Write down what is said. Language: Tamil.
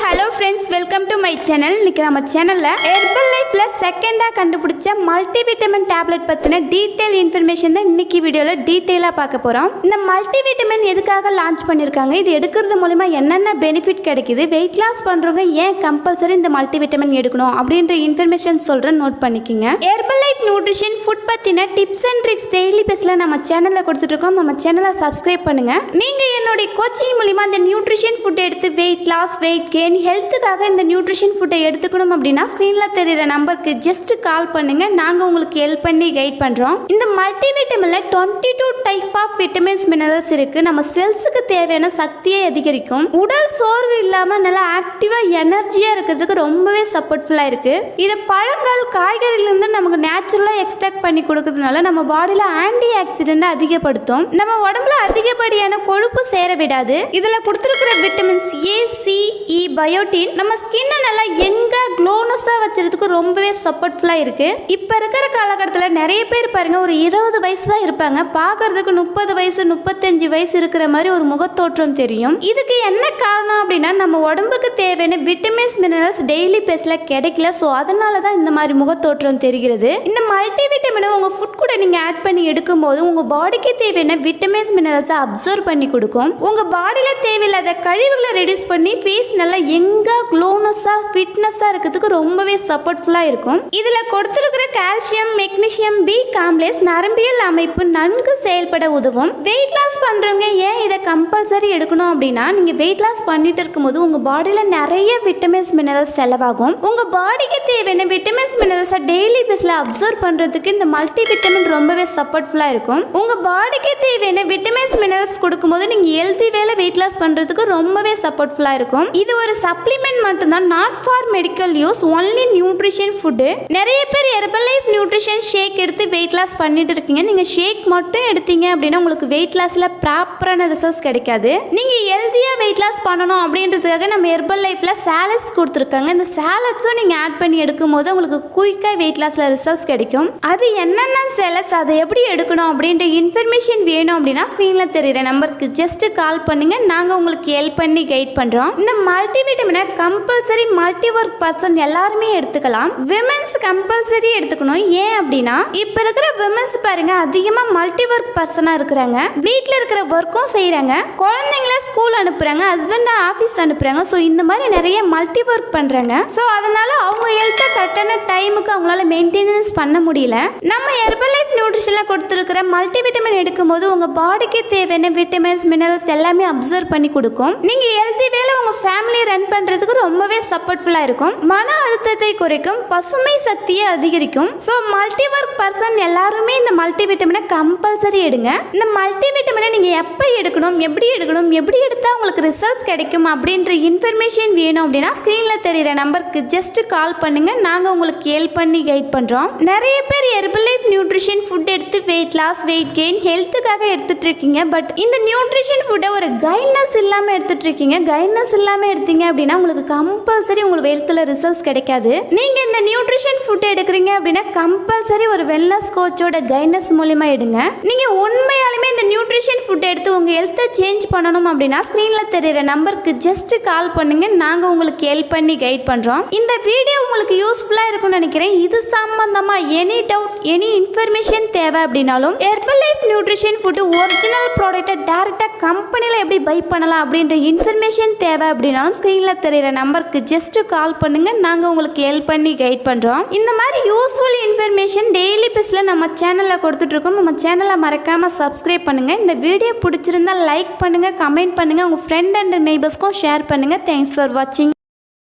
Hello friends, welcome to my channel. இன்னைக்கு நம்ம சேனலில் ஹெர்பல் லைஃப்ல செகண்டாக கண்டுபிடிச்ச மல்டிவிட்டமின் டேப்லெட் பற்றின டீட்டெயில் இன்ஃபர்மேஷன் தான் இன்னைக்கு வீடியோவில் டீட்டெயிலாக பார்க்க போகிறோம். இந்த மல்டிவிட்டமின் எதுக்காக லான்ச் பண்ணியிருக்காங்க, இது எடுக்கிறது மூலிமா என்னென்ன பெனிஃபிட் கிடைக்குது, வெயிட் லாஸ் பண்ணுறவங்க ஏன் கம்பல்சரி இந்த மல்டிவிட்டமின் எடுக்கணும் அப்படின்ற இன்ஃபர்மேஷன் சொல்கிறேன், நோட் பண்ணிக்கோங்க. ஹெர்பல் லைஃப் நியூட்ரிஷன் ஃபுட் பற்றின டிப்ஸ் அண்ட் ட்ரிக்ஸ் டெய்லி பேஸில் நம்ம சேனலில் கொடுத்துட்ருக்கோம். நம்ம சேனலை சப்ஸ்கிரைப் பண்ணுங்கள். நீங்கள் என்னுடைய கோச்சிங் மூலிமா இந்த நியூட்ரிஷன் ஃபுட் எடுத்து வெயிட் லாஸ், வெயிட் கெயின், ஹெல்த்துக்காக இந்த நியூட்ரிஷன் ஃபுட்டை எடுத்துக்கணும் அப்படின்னா ஸ்க்ரீனில் தெரிகிற நம்பருக்கு ஜஸ்ட் கால் பண்ணுங்க, நாங்கள் உங்களுக்கு ஹெல்ப் பண்ணி கைட் பண்ணுறோம். இந்த மல்டிவிட்டமினில் 22 டைப் ஆஃப் விட்டமின்ஸ் மினரல்ஸ் இருக்குது. நம்ம செல்ஸுக்கு தேவையான சக்தியை அதிகரிக்கும், உடல் சோர்வு இல்லாமல் நல்லா ஆக்டிவாக எனர்ஜியாக இருக்கிறதுக்கு ரொம்பவே சப்போர்ட்ஃபுல்லாக இருக்குது. இதை பழங்கள் காய்கறிலேருந்து நமக்கு நேச்சுரலாக எக்ஸ்ட்ராக்ட் பண்ணி கொடுக்கறதுனால நம்ம பாடியில் ஆன்டி ஆக்சிடென்ட் அதிகப்படுத்தும், நம்ம உடம்புல அதிகப்படியான கொழுப்பு சேர விடாது. இதில் கொடுத்துருக்கிற விட்டமின்ஸ் ஏ, சி, இ, பயோட்டின் நம்ம ஸ்கின்னை நல்லா யங்கா க்ளோனஸாக வச்சுறதுக்கு ரொம்பவே சப்போர்ட்ஃபுல்லாக இருக்குது. இப்போ இருக்கிற காலகட்டத்தில் நிறைய பேர் பாருங்க, ஒரு 20 வயசு தான் இருப்பாங்க, பார்க்கறதுக்கு 30 வயசு 35 வயசு இருக்கிற மாதிரி ஒரு முகத்தோற்றம் தெரியும். இதுக்கு என்ன காரணம் அப்படின்னா நம்ம உடம்புக்கு தேவையான விட்டமின்ஸ் மினரல்ஸ் டெய்லி பேஸில் கிடைக்கல. ஸோ அதனால தான் இந்த மாதிரி முகத்தோற்றம் தெரிகிறது. இந்த மல்டிவிட்டமினை உங்கள் ஃபுட் கூட நீங்கள் ஆட் பண்ணி எடுக்கும்போது உங்கள் பாடிக்கு தேவையான விட்டமின்ஸ் மினரல்ஸை அப்சர்வ் பண்ணி கொடுக்கும். உங்கள் பாடியில் தேவையில்லாத கழிவுகளை ரெடியூஸ் பண்ணி ஃபேஸ் நல்லா யங்கா க்ளோனஸாக ஃபிட்னஸாக இருக்கிறதுக்கு ரொம்பவே சப்போர்ட்ஃபுல்லாக இருக்கும். இதில் கொடுத்துருக்கிற கால்சியம், மெக்னீசியம், பி காம்ப்ளெக்ஸ் நரம்பியல் அமைப்பு நன்கு செயல்பட உதவும். வெயிட் லாஸ் பண்ணுறவங்க ஏன் இதை கம்பல்சரி எடுக்கணும் அப்படின்னா, நீங்கள் வெயிட் லாஸ் பண்ணிட்டு இருக்கும்போது உங்கள் பாடியில் நிறைய விட்டமின்ஸ் மினரல்ஸ் செலவாகும். உங்கள் பாடிக்கு தேவையான விட்டமின்ஸ் மினரல்ஸை டெய்லி பேஸில் அப்சர்வ் பண்ணுறதுக்கு இந்த மல்டி விட்டமின் ரொம்பவே சப்போர்ட்ஃபுல்லாக இருக்கும். உங்கள் பாடிக்கு தேவையான விட்டமின்ஸ் மினரல்ஸ் கொடுக்கும்போது நீங்கள் ஹெல்த்தி வேலை வெயிட் லாஸ் பண்ணுறதுக்கு ரொம்பவே சப்போர்ட்ஃபுல்லாக இருக்கும். இது ஒரு சப்ளிமெண்ட் மட்டும்தான், not for medical use, only nutrition food. நிறைய பேர் ஹெர்பல் லைஃப் நியூட்ரிஷன் ஷேக் எடுத்து வெயிட் லாஸ் பண்ணிட்டு இருக்கீங்க. நீங்கள் ஷேக் மட்டும் எடுத்தீங்க அப்படின்னா உங்களுக்கு வெயிட் லாஸில் ப்ராப்பரான ரிசல்ட்ஸ் கிடைக்காது. நீங்கள் ஹெல்த்தியாக வெயிட் லாஸ் பண்ணணும் அப்படின்றதுக்காக நம்ம ஹெர்பல் லைஃப்பில் சாலட்ஸ் கொடுத்துருக்காங்க. இந்த சாலட்ஸும் நீங்கள் ஆட் பண்ணி எடுக்கும் போது உங்களுக்கு குயிக்காக வெயிட் லாஸில் ரிசல்ட்ஸ் கிடைக்கும். அது என்னென்ன சாலட்ஸ், அதை எப்படி எடுக்கணும் அப்படின்ற இன்ஃபர்மேஷன் வேணும் அப்படின்னா ஸ்க்ரீனில் தெரிகிற நம்பருக்கு ஜஸ்ட் கால் பண்ணுங்க, நாங்கள் உங்களுக்கு ஹெல்ப் பண்ணி கைட் பண்ணுறோம். இந்த மல்டிவிட்டமினை கம்பல்சரி மல்டி ஒர்க் பர்சன் எல்லாருமே எடுத்துக்கலாம். விமென்ஸ் கம்பல்சரி எடுத்துக்கணும். ஏன் அப்படின்னா இப்போ இருக்கிற விமென்ஸ் பாருங்க, அதிகமாக மல்டி ஒர்க் பர்சனாக இருக்கிறாங்க. வீட்டில் இருக்கிற ஒர்க்கும் செய்கிறாங்க, குழந்தைங்கள ஸ்கூல் அனுப்புகிறாங்க, ஹஸ்பண்டை ஆஃபீஸ் அனுப்புகிறாங்க. ஸோ இந்த மாதிரி நிறைய மல்டி ஒர்க் பண்ணுறாங்க. ஸோ அதனால அவங்க ஹெல்த்தை கரெக்டான டைமுக்கு அவங்களால மெயின்டெனன்ஸ் பண்ண முடியல. நம்ம ஹெர்பல் லைஃப் நியூட்ரிஷனில் கொடுத்துருக்கிற மல்டிவிட்டமின் எடுக்கும்போது உங்கள் பாடிக்கு தேவையான விட்டமின்ஸ் மினரல்ஸ் எல்லாமே அப்சர்வ் பண்ணி கொடுக்கும். நீங்கள் ஹெல்த்தி வேலை உங்கள் ஃபேமிலியை ரன் பண்ணுறதுக்கு ரொம்பவே சப்போர்ட்ஃபுல்லாக இருக்கும். மன அழுத்தத்தை குறைக்கும், பசுமை சக்தியை அதிகரிக்கும். ஸோ மல்டி ஒர்க் பர்சன் எல்லாருமே இந்த மல்டிவிட்டமினை கம்பல்சரி எடுங்க. இந்த மல்டிவிட்டமினை நீங்கள் எப்போ எடுக்கணும், எப்படி எடுத்தால் உங்களுக்கு ரிசல்ட்ஸ் கிடைக்கும் அப்படின்ற இன்ஃபர்மேஷன் வேணும் அப்படின்னா ஸ்க்ரீனில் தெரிகிற நம்பருக்கு ஜஸ்ட் கால் பண்ணுங்க, நாங்கள் உங்களுக்கு ஹெல்ப் பண்ணி கைட் பண்ணுறோம். நிறைய பேர் ஹெர்பல் லைஃப் நியூட்ரிஷன் ஃபுட் எடுத்து வெயிட் லாஸ், வெயிட் கெயின், ஹெல்த்துக்காக எடுத்துட்டு இருக்கீங்க. பட் இந்த நியூட்ரிஷன் ஃபுட்டை ஒரு கைட்னஸ் இல்லாமல் எடுத்துட்டு இருக்கீங்க. கைட்னஸ் இல்லாமல் எடுத்தீங்க அப்படின்னா உங்களுக்கு கம்பல்சரி உங்களுக்கு ஹெல்த்தில் ரிசல்ட்ஸ் கிடைக்காது. நீங்கள் இந்த நியூட்ரிஷன் ஃபுட் எடுக்கிறீங்க அப்படின்னா கம்பல்சரி ஒரு வெல்னஸ் கோச்சோட கைட்னஸ் மூலிமா எடுங்க. நீங்கள் உண்மையாலுமே இந்த நியூட்ரிஷன் ஃபுட் எடுத்து உங்கள் ஹெல்த்தை சேஞ்ச் பண்ணணும் அப்படின்னா ஸ்க்ரீனில் தெரிகிற நம்பருக்கு ஜஸ்ட் கால் பண்ணுங்க, நாங்கள் உங்களுக்கு ஹெல்ப் பண்ணி கைட் பண்ணுறோம். இந்த வீடியோ உங்களுக்கு யூஸ்ஃபுல்லாக இருக்கும்னு நினைக்கிறேன். இது சம்பந்தமாக எனி டவுட், எனி இன்ஃபர்மேஷன் தேவை அப்படின்னாலும் herbal life nutrition food original ப்ராடக்ட்டை டேரெக்டாக கம்பெனியில் எப்படி பை பண்ணலாம் அப்படின்ற இன்ஃபர்மேஷன் தேவை அப்படின்னாலும் ஸ்க்ரீனில் தெரிகிற நம்பருக்கு ஜஸ்ட் கால் பண்ணுங்க, நாங்கள் உங்களுக்கு ஹெல்ப் பண்ணி கைட் பண்ணுறோம். இந்த மாதிரி யூஸ்ஃபுல் இன்ஃபர்மேஷன் டெய்லி பேஸில் நம்ம சேனலில் கொடுத்துட்ருக்கோம். நம்ம சேனலை மறக்காமல் சப்ஸ்கிரைப் பண்ணுங்கள். இந்த வீடியோ பிடிச்சிருந்தால் லைக் பண்ணுங்கள், கமெண்ட் பண்ணுங்கள், உங்கள் ஃப்ரெண்ட் அண்ட் நெய்பர்ஸ்க்கும் ஷேர் பண்ணுங்கள். தேங்க்ஸ் ஃபார் வாட்சிங்.